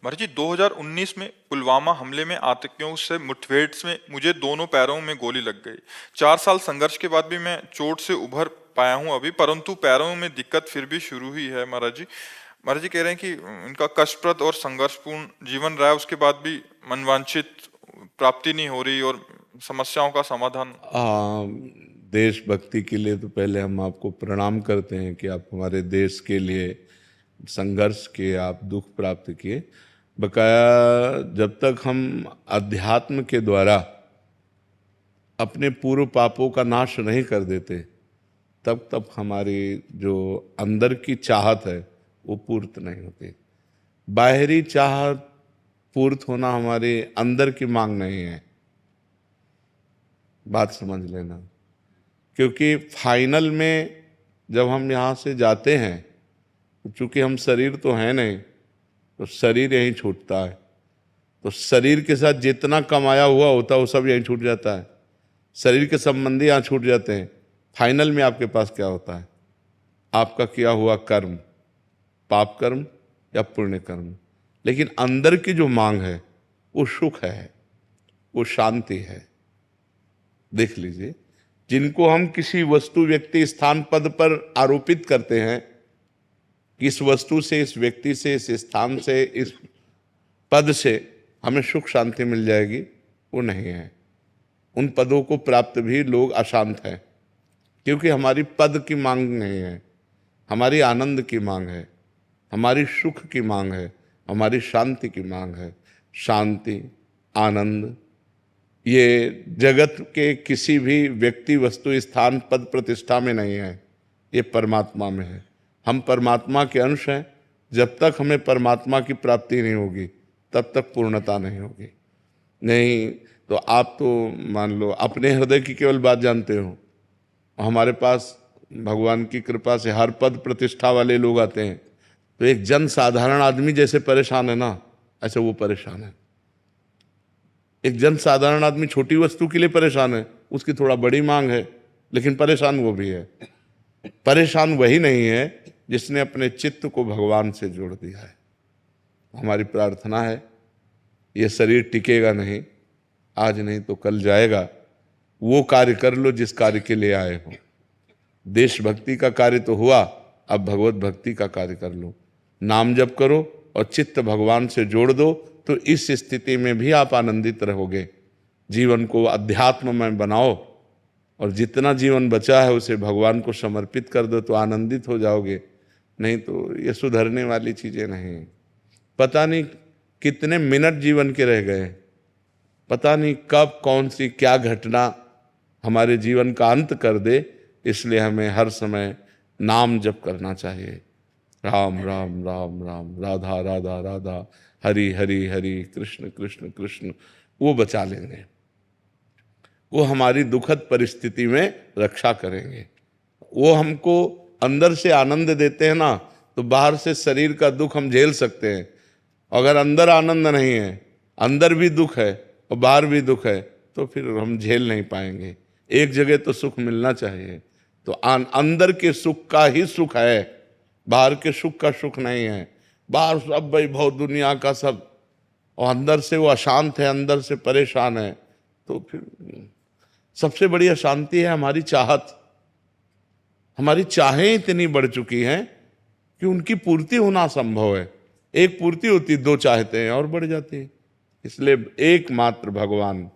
महाराज जी 2019 में पुलवामा हमले में आतंकियों से मुठभेड़ में मुझे दोनों पैरों में गोली लग गई। 4 साल संघर्ष के बाद भी मैं चोट से उभर पाया हूं अभी, परंतु पैरों में दिक्कत फिर भी शुरू ही है। महाराज जी कह रहे हैं कि इनका कष्टप्रद और संघर्षपूर्ण जीवन रहा है, उसके बाद भी मनवांछित प्राप्ति नहीं हो रही और समस्याओं का समाधान। देशभक्ति के लिए तो पहले हम आपको प्रणाम करते हैं कि आप हमारे देश के लिए संघर्ष किए, आप दुख प्राप्त किए। बकाया जब तक हम अध्यात्म के द्वारा अपने पूर्व पापों का नाश नहीं कर देते, तब तक हमारी जो अंदर की चाहत है वो पूर्त नहीं होती। बाहरी चाहत पूर्त होना हमारे अंदर की मांग नहीं है, बात समझ लेना। क्योंकि फाइनल में जब हम यहाँ से जाते हैं, चूंकि हम शरीर तो है नहीं, तो शरीर यहीं छूटता है। तो शरीर के साथ जितना कमाया हुआ होता है वो सब यहीं छूट जाता है। शरीर के संबंधी यहाँ छूट जाते हैं। फाइनल में आपके पास क्या होता है? आपका किया हुआ कर्म, पाप कर्म या पुण्य कर्म। लेकिन अंदर की जो मांग है वो सुख है, वो शांति है। देख लीजिए, जिनको हम किसी वस्तु, व्यक्ति, स्थान, पद पर आरोपित करते हैं कि इस वस्तु से, इस व्यक्ति से, इस स्थान से, इस पद से हमें सुख शांति मिल जाएगी, वो नहीं है। उन पदों को प्राप्त भी लोग अशांत हैं, क्योंकि हमारी पद की मांग नहीं है, हमारी आनंद की मांग है, हमारी सुख की मांग है, हमारी शांति की मांग है। शांति, आनंद ये जगत के किसी भी व्यक्ति, वस्तु, स्थान, पद, प्रतिष्ठा में नहीं है, ये परमात्मा में है। हम परमात्मा के अंश हैं। जब तक हमें परमात्मा की प्राप्ति नहीं होगी, तब तक पूर्णता नहीं होगी। नहीं तो आप तो मान लो अपने हृदय की केवल बात जानते हो। हमारे पास भगवान की कृपा से हर पद प्रतिष्ठा वाले लोग आते हैं, तो एक जन साधारण आदमी जैसे परेशान है ना, ऐसे वो परेशान है। एक जन साधारण आदमी छोटी वस्तु के लिए परेशान है, उसकी थोड़ा बड़ी मांग है, लेकिन परेशान वो भी है। परेशान वही नहीं है जिसने अपने चित्त को भगवान से जोड़ दिया है। हमारी प्रार्थना है, ये शरीर टिकेगा नहीं, आज नहीं तो कल जाएगा। वो कार्य कर लो जिस कार्य के लिए आए हो। देशभक्ति का कार्य तो हुआ, अब भगवत भक्ति का कार्य कर लो। नाम जप करो और चित्त भगवान से जोड़ दो, तो इस स्थिति में भी आप आनंदित रहोगे। जीवन को अध्यात्म में बनाओ और जितना जीवन बचा है उसे भगवान को समर्पित कर दो, तो आनंदित हो जाओगे। नहीं तो ये सुधरने वाली चीजें नहीं। पता नहीं कितने मिनट जीवन के रह गए, पता नहीं कब कौन सी क्या घटना हमारे जीवन का अंत कर दे। इसलिए हमें हर समय नाम जप करना चाहिए। राम राम राम राम, राधा राधा राधा, हरि हरि हरि, कृष्ण कृष्ण कृष्ण। वो बचा लेंगे, वो हमारी दुखद परिस्थिति में रक्षा करेंगे। वो हमको अंदर से आनंद देते हैं ना, तो बाहर से शरीर का दुख हम झेल सकते हैं। अगर अंदर आनंद नहीं है, अंदर भी दुख है और बाहर भी दुख है, तो फिर हम झेल नहीं पाएंगे। एक जगह तो सुख मिलना चाहिए। तो अंदर के सुख का ही सुख है, बाहर के सुख का सुख नहीं है। बाहर सब वैभव दुनिया का सब, और अंदर से वो अशांत है, अंदर से परेशान है। तो फिर सबसे बड़ी अशांति है हमारी चाहत। हमारी चाहें इतनी बढ़ चुकी हैं कि उनकी पूर्ति होना असंभव है। एक पूर्ति होती, दो चाहते हैं और बढ़ जाती है। इसलिए एकमात्र भगवान।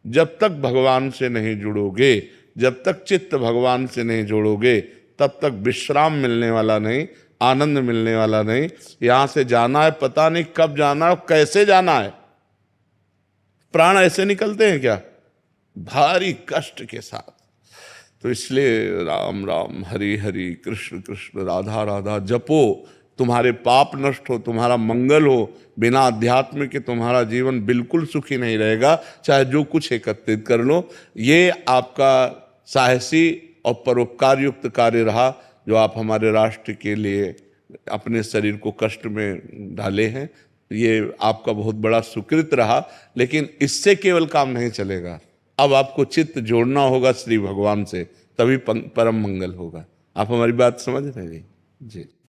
जब तक भगवान से नहीं जुड़ोगे, जब तक चित्त भगवान से नहीं जोड़ोगे, तब तक विश्राम मिलने वाला नहीं, आनंद मिलने वाला नहीं। यहां से जाना है, पता नहीं कब जाना है, कैसे जाना है। प्राण ऐसे निकलते हैं क्या? भारी कष्ट के साथ। तो इसलिए राम राम, हरि हरि, कृष्ण कृष्ण, राधा राधा जपो। तुम्हारे पाप नष्ट हो, तुम्हारा मंगल हो। बिना अध्यात्म के तुम्हारा जीवन बिल्कुल सुखी नहीं रहेगा, चाहे जो कुछ एकत्रित कर लो। ये आपका साहसी और परोपकार युक्त कार्य रहा, जो आप हमारे राष्ट्र के लिए अपने शरीर को कष्ट में डाले हैं। ये आपका बहुत बड़ा सुकृत रहा। लेकिन इससे केवल काम नहीं चलेगा, अब आपको चित्त जोड़ना होगा श्री भगवान से, तभी परम मंगल होगा। आप हमारी बात समझ रहे हैं जी?